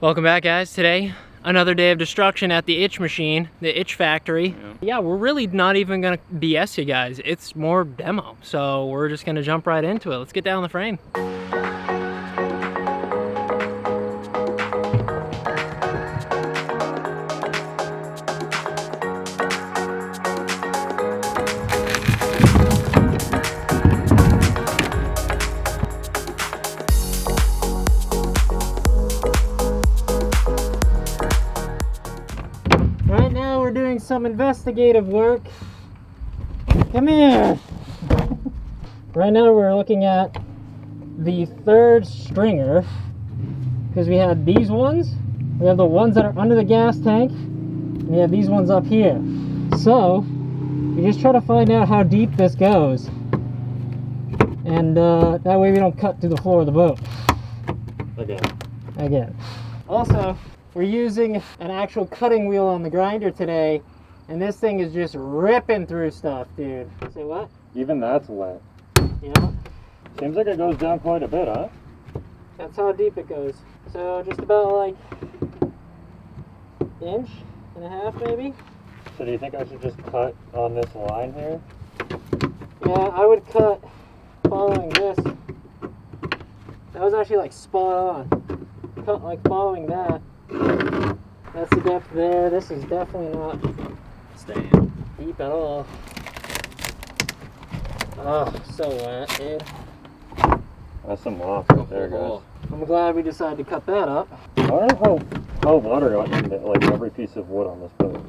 Welcome back, guys. Today, another day of destruction at the itch machine, the itch factory. Yeah, we're really not even gonna BS you guys. It's more demo, so we're just gonna jump right into it. Let's get down the frame. Right now we're doing some investigative work. Come here! Right now we're looking at the third stringer, because we had these ones, we have the ones that are under the gas tank, and we have these ones up here. So, we just try to find out how deep this goes. And that way we don't cut through the floor of the boat. Again. Also, we're using an actual cutting wheel on the grinder today, and this thing is just ripping through stuff, dude. Say what? Even that's wet. Yeah. Seems like it goes down quite a bit, huh? That's how deep it goes. So just about like inch and a half, maybe. So do you think I should just cut on this line here? Yeah, I would cut following this. That was actually like spot on. Cut like following that. That's the depth there. This is definitely not staying deep at all. Oh, so wet, dude. That's some loss right there, guys. I'm glad we decided to cut that up. I don't know how water got into like every piece of wood on this boat.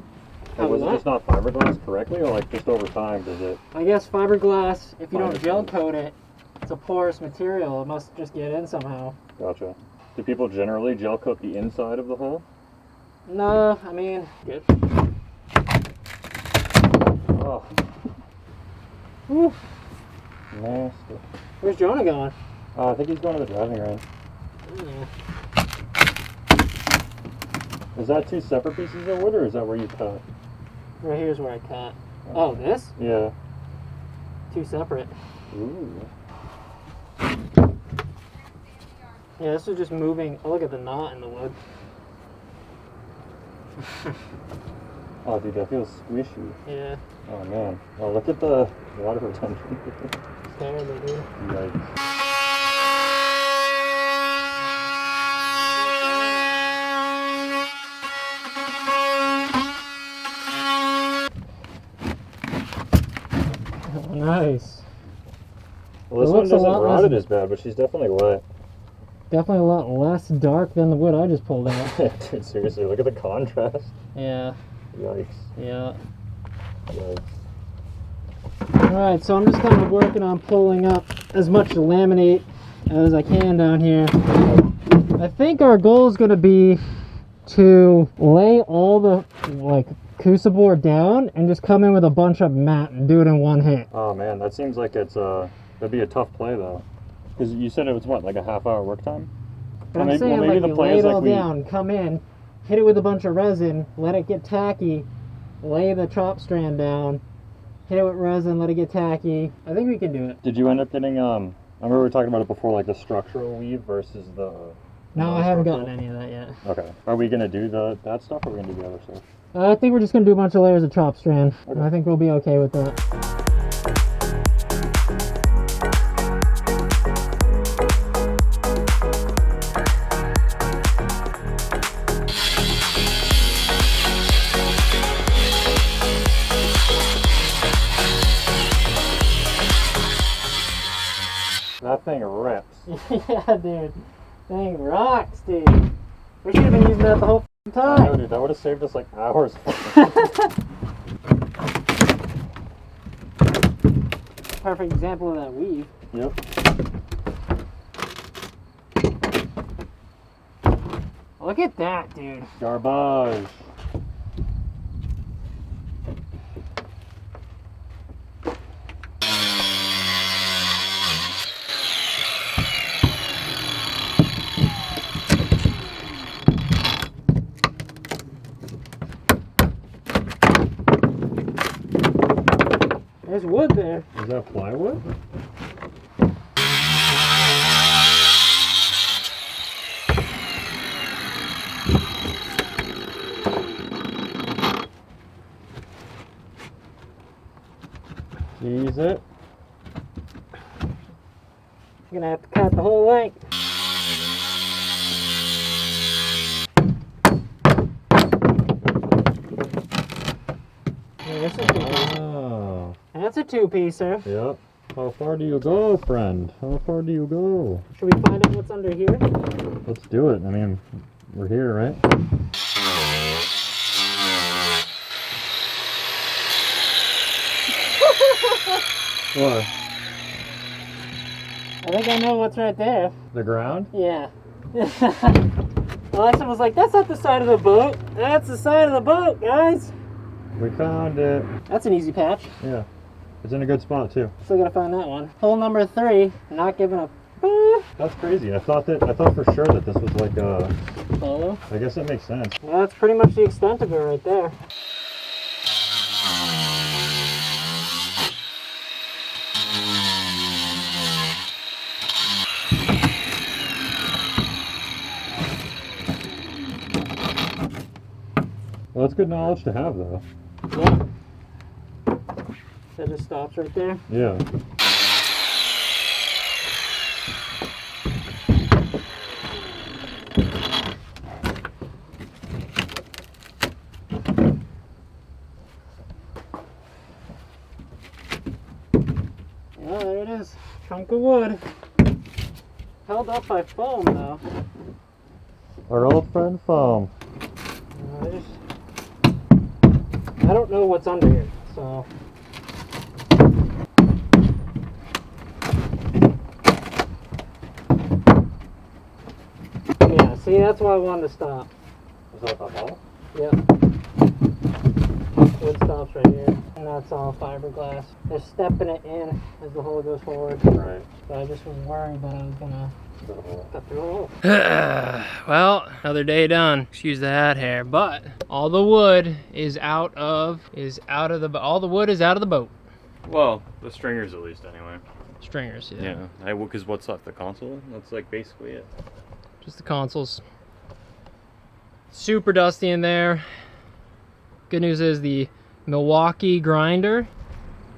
Like, was it just not fiberglass correctly, or like just over time does it? I guess fiberglass, if you don't gel coat it, it's a porous material. It must just get in somehow. Gotcha. Do people generally gel coat the inside of the hull? No, I mean, good. Oh. Whew. Nasty. Where's Jonah going? I think he's going to the driving range. Yeah. Is that two separate pieces of wood, or is that where you cut? Right here's where I cut. Oh, this? Yeah. Two separate. Ooh. Yeah, this is just moving. Oh, look at the knot in the wood. Oh, dude, that feels squishy. Yeah. Oh, man. Oh, look at the water retention. It's terrible, dude. Yikes. Oh, nice. Well, this one doesn't rot it as bad, but she's definitely wet. Definitely a lot less dark than the wood I just pulled out. Dude, seriously, look at the contrast. Yeah. Yikes. Yeah. Yikes. Alright, so I'm just kind of working on pulling up as much laminate as I can down here. I think our goal is going to be to lay all the like Kusa board down and just come in with a bunch of mat and do it in one hit. Oh man, that seems like it's that'd be a tough play though. Because you said it was what, like a half-hour work time? But I'm saying, like, you lay it all down, come in, hit it with a bunch of resin, let it get tacky, lay the chop strand down, hit it with resin, let it get tacky. I think we can do it. Did you end up getting, I remember we were talking about it before, like the structural weave versus the... No, I haven't gotten any of that yet. Okay. Are we going to do that stuff, or are we going to do the other stuff? I think we're just going to do a bunch of layers of chop strand. Okay. I think we'll be okay with that. That thing rips. Yeah, dude. Thing rocks, dude. We should have been using that the whole time. I know, dude. That would have saved us like hours. Perfect example of that weave. Yep. Look at that, dude. Garbage. There's wood there. Is that plywood? Ease it. You're gonna have to cut the whole length. Oh. That's a two-piecer. Yep. How far do you go, friend? How far do you go? Should we find out what's under here? Let's do it. I mean, we're here, right? What? I think I know what's right there. The ground? Yeah. Alexa was like, that's not the side of the boat. That's the side of the boat, guys. We found it. That's an easy patch. Yeah. It's in a good spot, too. Still gotta find that one. Hole number 3, not giving up. That's crazy. I thought for sure that this was like a... Solo? I guess that makes sense. Yeah, that's pretty much the extent of it right there. Well, that's good knowledge to have, though. Yeah. That just stops right there. Yeah. Yeah, there it is. Chunk of wood. Held up by foam, though. Our old friend foam. I don't know what's under here, so. Yeah, see, that's why I wanted to stop. Is that the hole? Yep. Wood stops right here, and that's all fiberglass. They're stepping it in as the hole goes forward. Right. But I just was worried that I was gonna cut through a hole. Well, another day done. Excuse the hat hair, but all the wood is out of all the wood is out of the boat. Well, the stringers at least, anyway. Stringers, yeah. Yeah, because what's left? The console? That's like basically it. Just the consoles. Super dusty in there. Good news is the Milwaukee grinder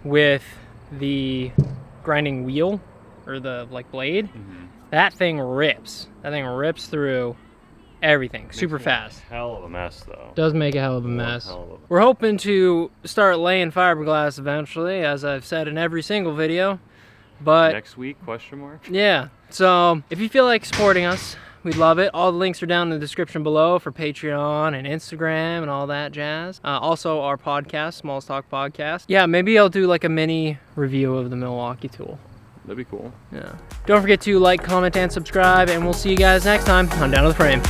with the grinding wheel or the like blade. That thing rips. That thing rips through everything super fast. Hell of a mess, though. Does make a hell of a mess. Hell of a... We're hoping to start laying fiberglass eventually, as I've said in every single video. But next week? Question mark. yeah. So if you feel like supporting us, we'd love it. All the links are down in the description below for Patreon and Instagram and all that jazz. Also our podcast, Smalls Talk Podcast. Yeah, maybe I'll do like a mini review of the Milwaukee tool. That'd be cool. Yeah. Don't forget to like, comment, and subscribe, and we'll see you guys next time on Down to the Frame.